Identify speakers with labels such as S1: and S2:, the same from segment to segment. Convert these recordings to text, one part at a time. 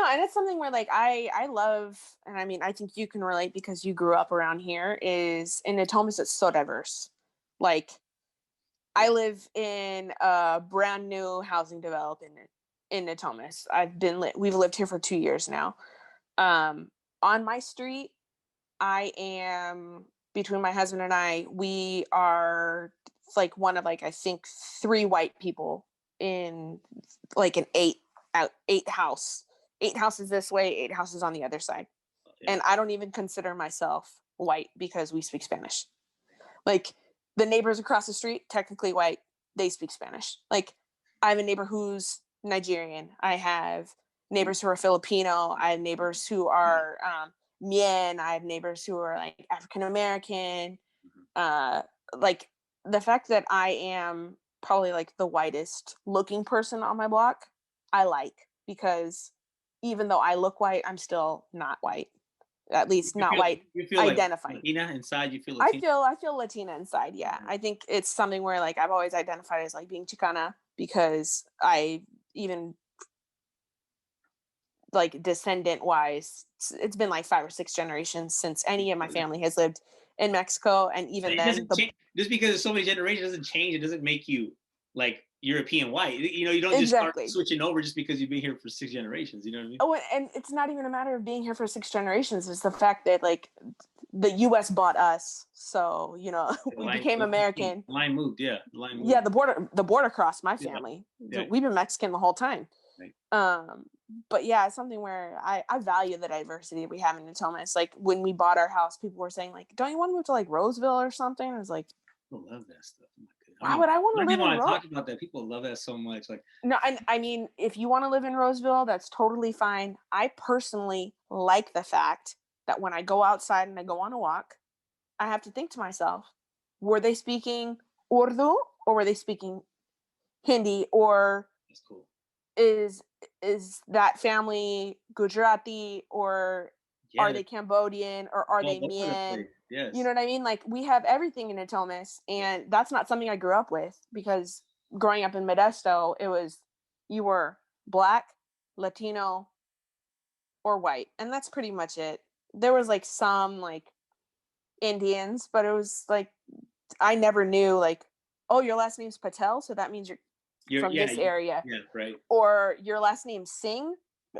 S1: and it's something where like I love, and I mean I think you can relate because you grew up around here. Is in Natomas, it's so diverse. Like I live in a brand new housing development in Natomas. We've lived here for 2 years now. On my street, I am between my husband and I. We are like one of like I think 3 white people in like an eight houses this way, 8 houses on the other side. Yeah. And I don't even consider myself white because we speak Spanish. Like the neighbors across the street, technically white, they speak Spanish. Like I have a neighbor who's Nigerian. I have neighbors who are Filipino. I have neighbors who are Mien. I have neighbors who are like African American. Like the fact that I am probably like the whitest looking person on my block, I like, because even though I look white, I'm still not white. At least not white.
S2: You feel
S1: identifying.
S2: Like Latina inside. You feel Latina?
S1: I feel Latina inside. Yeah, I think it's something where like I've always identified as like being Chicana because I even like descendant wise, it's been like 5 or 6 generations since any of my family has lived in Mexico, and even then,
S2: just because there's so many generations doesn't change. It doesn't make you like European white. You know, you don't just start switching over just because you've been here for 6 generations. You know what I mean?
S1: Oh, and it's not even a matter of being here for 6 generations. It's the fact that like the U.S. bought us, so you know we became American.
S2: The line moved, yeah.
S1: Yeah, the border crossed my family. Yeah. We've been Mexican the whole time. Right. But yeah, it's something where I value the diversity we have in Natomas. Like when we bought our house, people were saying like, "Don't you want to move to like Roseville or something?" I was like,
S2: I love that stuff.
S1: Why would I want to live in Roseville?
S2: Talk about that. People love that so much. Like
S1: no, I mean, if you want to live in Roseville, that's totally fine. I personally like the fact that when I go outside and I go on a walk, I have to think to myself, were they speaking Urdu or were they speaking Hindi, or
S2: that's cool.
S1: Is that family Gujarati, or are they Cambodian, or are they Mien?
S2: Yes.
S1: You know what I mean? Like we have everything in Natomas, and that's not something I grew up with, because growing up in Modesto, it was you were Black, Latino, or white, and that's pretty much it. There was like some like Indians, but it was like I never knew like, oh, your last name's Patel, so that means you're from this area.
S2: Yeah, right.
S1: Or your last name's Singh.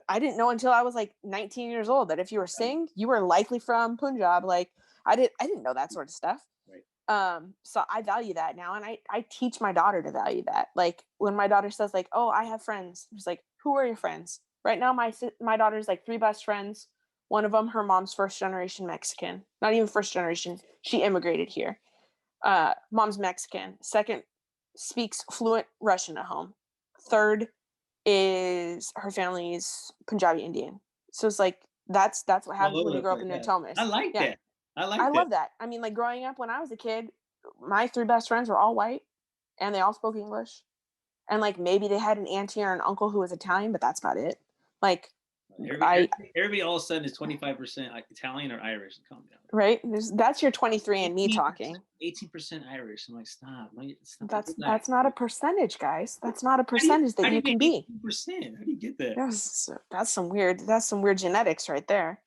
S1: I didn't know until I was like 19 years old that if you were Singh, you were likely from Punjab. Like I didn't know that sort of stuff. Right. So I value that now, and I teach my daughter to value that. Like when my daughter says like, "Oh, I have friends," she's like, "Who are your friends?" Right now, my daughter's like 3 best friends. One of them, her mom's first generation Mexican. Not even first generation. She immigrated here. Mom's Mexican. Second, speaks fluent Russian at home. Third is her family's Punjabi Indian. So it's like that's what happens when you grow up in Natomas.
S2: I like that.
S1: I love that. I mean, like growing up when I was a kid, my 3 best friends were all white, and they all spoke English. And like maybe they had an auntie or an uncle who was Italian, but that's about it. Like
S2: everybody all of a sudden is 25% Italian or Irish. Calm down.
S1: Right? That's your 23 and me talking.
S2: 18% Irish. I'm like, stop.
S1: That's not a percentage, guys. That's not a percentage that you can be.
S2: 18%. How do you get that?
S1: That's some weird genetics right there.